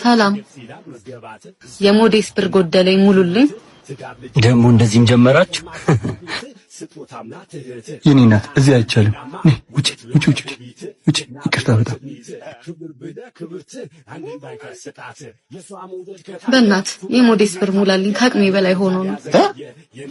ሰላም የሞዴስ ብር ጎደለኝ ሙሉልኝ ደሞ እንደዚህም ጀመራችሁ የኔ እናት እዚህ አይቻልም ውጪ ይቅርታ በጣም በእናት የሞዴስ ብር ሙላልኝ ከአቅሜ በላይ ሆኖ ነው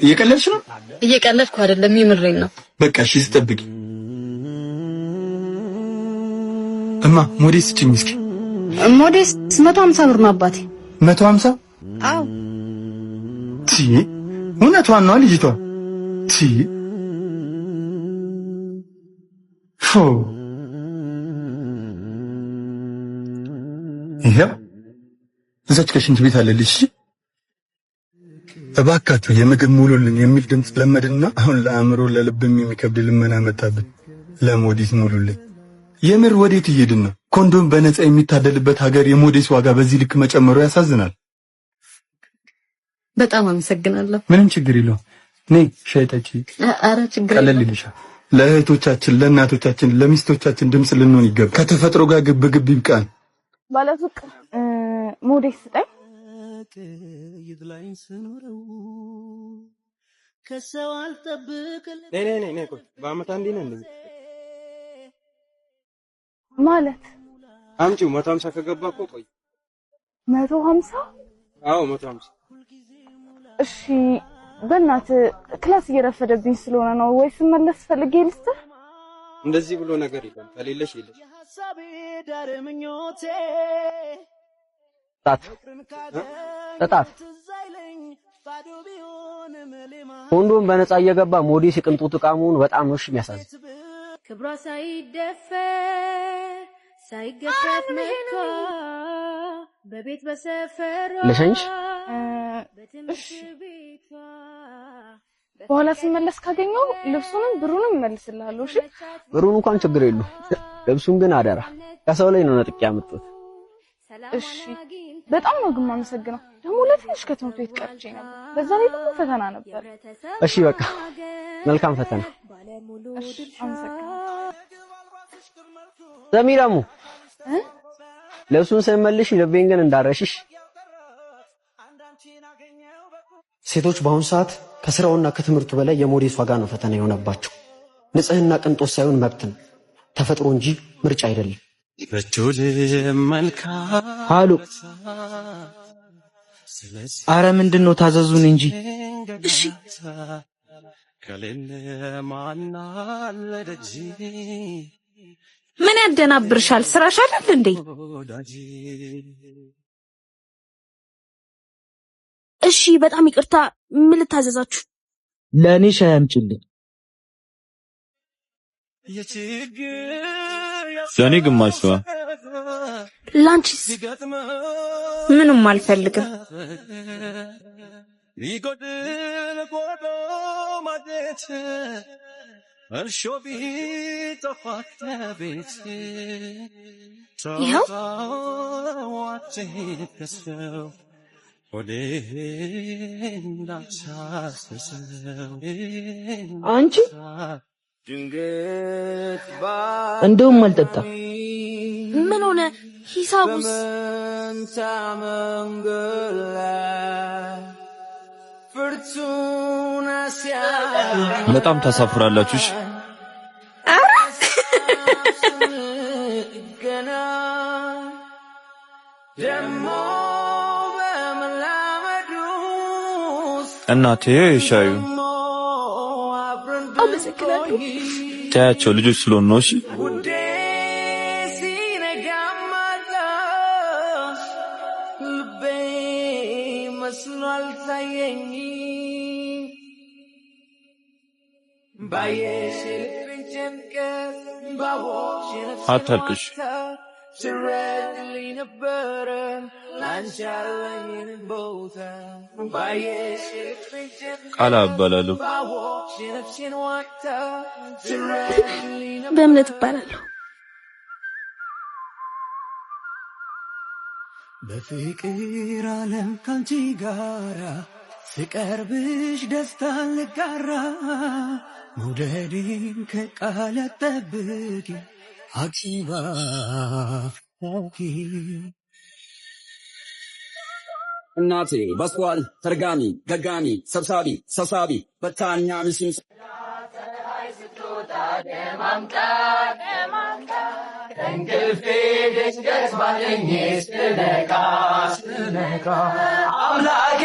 እየቀለድሽ ነው እየቀለድኩ አይደለም የምሬን ነው በቃ እሺ ስጠብቂ እማ ሞዴስ ስጪኝ እስኪ ሞዴስ 150 ብር ነው አባቴ 150 አዎ እውነቷን ነው ልጅቷ ይሄ እዛች ከሽንት ቤት አለልሽ እባካችሁ የምግብ ሙሉልኝ የሚል ድምጽ ለመድና አሁን ለአእምሮ ለልብም የሚከብድ ልመና መጣብን ለሞዴስ ሙሉልኝ የምር ወዴት እየሄድን ነው ኮንዶም በነፃ የሚታደልበት ሀገር የሞዴስ ዋጋ በዚህ ልክ መጨመሩ ያሳዝናል በጣም አመሰግናለሁ ምንም ችግር የለውም ነይ ሻይ ጠጪ አረ ችግር የለም ለእህቶቻችን ለእናቶቻችን ለሚስቶቻችን ድምጽ ልንሆን ይገባል ከተፈጥሮ ጋር ግብ ይብቃን ባለሱቅ ሞዴስ ስጠኝ ይድላኝ ስኖረው ከሰው አልጠብቅ ነይ ቆይ በአመት አንዴ ነው እንደዚህ ማለት አምጪው 150 ከገባ እኮ ቆይ 150 አዎ 150 እሺ በእናት ክላስ እየረፈደብኝ ስለሆነ ነው ወይስ መለስ ፈልጌ ልስጥህ እንደዚህ ብሎ ነገር የለም ከሌለሽ የለሽ ሐሳቤ ዳር ምኞቴ ጣጣ ኮንዶም በነፃ እየገባ ሞዴስ የቅንጦት ዕቃ መሆኑ በጣም ነው እሺ የሚያሳዝን ክብሯ ሳይደፈር ሳይገፈፍ መጥቷ በቤት በሰፈሯ ለሸንሽ እሺ በኋላ ስመለስ ካገኘው ልብሱንም ብሩንም መልስልሃለሁ እሺ ብሩን እንኳን ችግር የለው ልብሱን ግን አደራ ከሰው ላይ ነው ነጥቄ ያመጣሁት እሺ በጣም ነው ግን ማመሰግነው ደግሞ ለትንሽ ከትምህርት ቤት ቀርቼ ነበር በዛ ላይ ደግሞ ፈተና ነበር እሺ በቃ መልካም ፈተና እሺ አመሰግናለሁ ዘሚራሙ ልብሱን ሳይመልሽ ልቤን ግን እንዳረሽሽ ሴቶች በአሁን ሰዓት ከስራውና ከትምህርቱ በላይ የሞዴስ ዋጋ ነው ፈተና የሆነባቸው ንጽህና ቅንጦት ሳይሆን መብት ነው ተፈጥሮ እንጂ ምርጫ አይደለም በጆል መልካ ሃሎ አረ ምንድነው ታዘዙን እንጂ እሺ ከሌለ ማናለደጂ ምን ያደናብርሻል ስራሽ አይደል እንዴ እሺ በጣም ይቅርታ ምን ልታዘዛችሁ ለኔ ሻይ አምጪልኝ ለኔ ግማሽ ነው ላንቺስ ምንም አልፈልግም ይጎድል ቆዶ ማጀት እርሾቢ ተፋተ ቤት ይኸው ዋትከሰው አንቺ እንደውም አልጠጣም ምን ሆነ ሂሳቡስ በጣም ታሳፍራላችሁሽ እናቴ ሻዩ አመሰግናለሁ ታያቸው ልጆች ስለሆኑ ነው እሺ አታልቅሽ ቃል አባላለሁ በእምነት እባላለሁ በፍቅር ዓለም ካንቺ ጋራ ስቀርብሽ ደስታን ልጋራ መውደዴን ከቃል ጠብቂ አክሲባ እናቴ በስቷል ተርጋሚ ገጋሚ ሰብሳቢ በታኛ ምስም እንቅልፌ ድንገት ባለኝ ስነቃ አምላኬ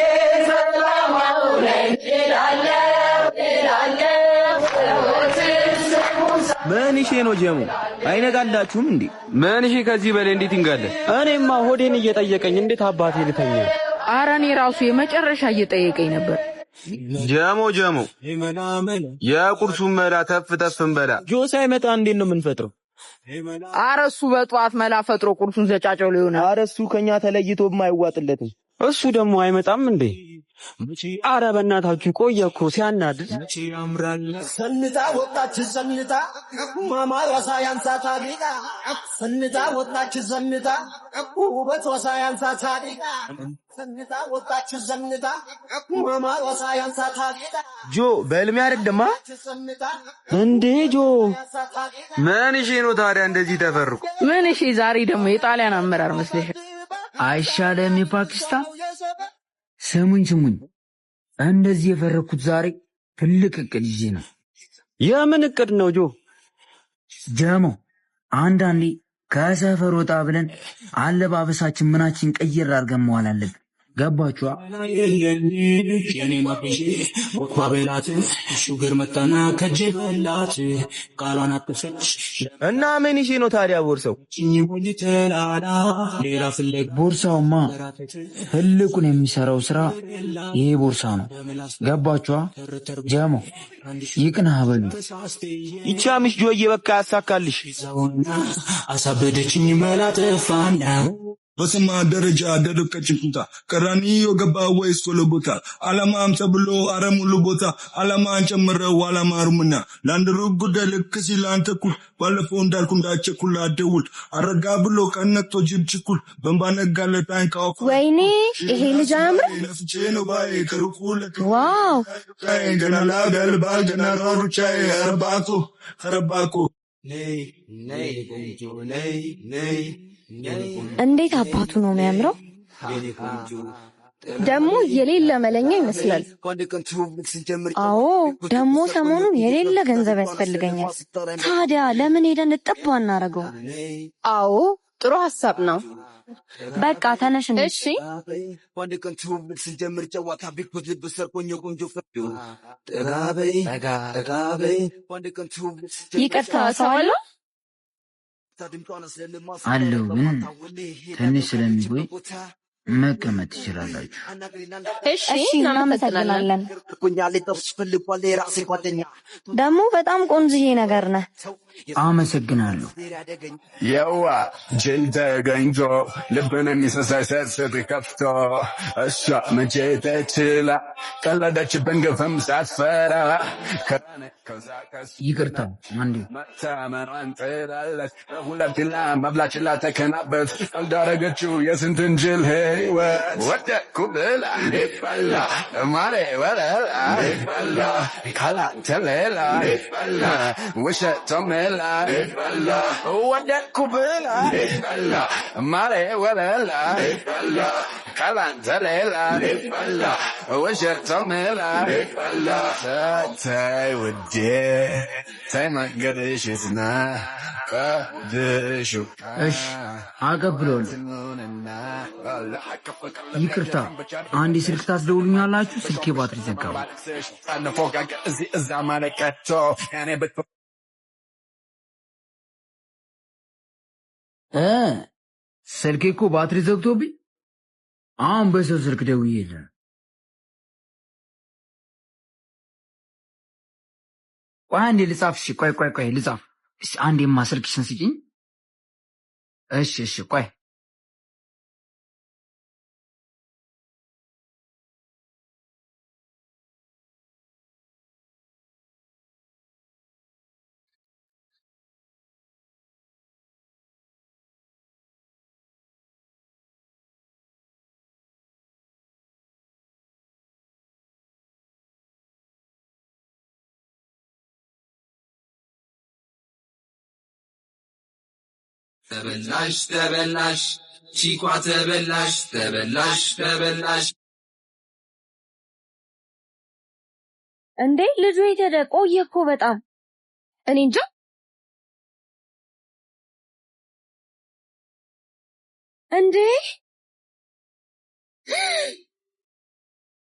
ሰላም አውለኝ እላለሁ ምን እሺ ነው ጀሙ አይነጋላችሁም እንዴ? ምን እሺ ከዚህ በላይ እንዴት እንጋለ? እኔማ ሆዴን እየጠየቀኝ እንዴት አባቴ ልተኛ? ኧረ እኔ ራሱ የመጨረሻ እየጠየቀኝ ነበር። ጀሞ የቁርሱን መላ ተፍተፍን በላ ጆ ሳይመጣ እንዴት ነው የምንፈጥረው? ኧረ እሱ በጧት መላ ፈጥሮ ቁርሱን ዘጫጨው ሊሆን። ኧረ እሱ ከኛ ተለይቶም አይዋጥለትም። እሱ ደግሞ አይመጣም እንዴ? ኧረ በእናታችሁ ቆየ እኮ ሲያናድድ። ሰንታ ወጣች ሰንታ ማማር ወሳያንሳ ታዲቃ ሰንታ ወጣች ሰንታ ውበት ወሳያንሳ ታዲቃ ሰንታ ወጣች ሰንታ ማማር ወሳያንሳ ታዲቃ ጆ በልሜ አይደለማ እንዴ? ጆ ምን እሺ ነው ታዲያ እንደዚህ ተፈርኩ? ምን እሺ ዛሬ ደግሞ የጣሊያን አመራር መስለሽ አይሻለም የፓኪስታን? ስሙኝ እንደዚህ የፈረኩት ዛሬ ትልቅ እቅድ ይዤ ነው። የምን እቅድ ነው ጆ? ጀሞ አንዳንዴ ከሰፈር ወጣ ብለን አለባበሳችን ምናችን ቀይር አድርገን መዋል አለብን። ገባችኋ? የኔ ማብሽ ወጣበላት ሹገር መጣና ከጀበላት ቃሏን አጥፈች እና ምን እሺ ነው ታዲያ ቦርሳው? ሌላ ፍለግ ቦርሳውማ ትልቁን የሚሰራው ስራ ይሄ ቦርሳ ነው። ገባችኋ? ጀሞ ይቅናህ በሉ። ይቻምሽ ጆዬ በቃ ያሳካልሽ። አሳበደችኝ መላጠፋና በስማ ደረጃ ደረቀች ቁጣ ቀራኒዮ ገባ ወይስ ኮለቦታ አላማም ተብሎ አረሙሉ ቦታ አላማን ጨምረው አላማሩምና ለአንድ ሩብ ጉዳይ ልክ ሲል አንተ ኩል ባለፈው እንዳልኩ እንዳቸኩል አደውል አረጋ ብሎ ቀነቶ ጅብ ችኩል በንባነጋለት አይንካው ወይኔ ይሄ ልጅ አያምር? ነፍቼ ነው ባይ ከሩቁለት ዋው ገና ላገል ባል ገና ሮሩቻይ ረባኮ ነይ ቆንጆ ነይ እንዴት አባቱ ነው የሚያምረው! ደግሞ የሌለ መለኛ ይመስላል። አዎ ደግሞ ሰሞኑን የሌለ ገንዘብ ያስፈልገኛል። ታዲያ ለምን ሄደን እጥብ አናረገው? አዎ ጥሩ ሐሳብ ነው። በቃ ተነሽ። እሺ ይቅርታ ሰው አለ አለው ግን ትንሽ ስለሚቆይ መቀመጥ ትችላላችሁ። እሺ እናመሰግናለን። ደግሞ በጣም ቆንጆዬ ነገር ነህ። አመሰግናለሁ። የዋ ጅል ተገኝቶ ልብን የሚሰሳይ ሰት ከፍቶ እሷ መቼ ተችላ ቀለደችብን ግፍም ሳትፈራ ይቅርታ አንዴ መታመኗን ጥላለች ሁለትላ መብላችላ ተከናበት ቀልዳረገችው የስንትን ጅል ህይወት ወደኩ ብላ ይፈላ ማሬ ወለላ ይፈላ ካላንተ ሌላ ይፈላ ውሸቶም ሌላ ይፈላ ወደኩ ብላ ይፈላ ማሬ ወለላ ይፈላ ካላንተ ሌላ ይፈላ ውሸቶም ሌላ ይፈላ ታይ ውዴ ታይ መንገድሽ የትና ቀድሹ እሺ አቀብሎል። ይቅርታ አንዴ ስልክ ታስደውሉኛላችሁ? ስልኬ ባትሪ ዘጋው። ስልኬ እኮ ባትሪ ዘግቶብኝ አሁን በሰው ስልክ ደውዬ ቆይ አንዴ ልጻፍ። እሺ ቆይ ልጻፍ። እሺ አንዴማ ስልክሽን ስጪኝ። እሺ ቆይ ተበላሽ ተበላሽ ቺኳ ተበላሽ ተበላሽ ተበላሽ እንዴ ልጁ የት ቆየ እኮ በጣም እኔ እንጃ እንዴ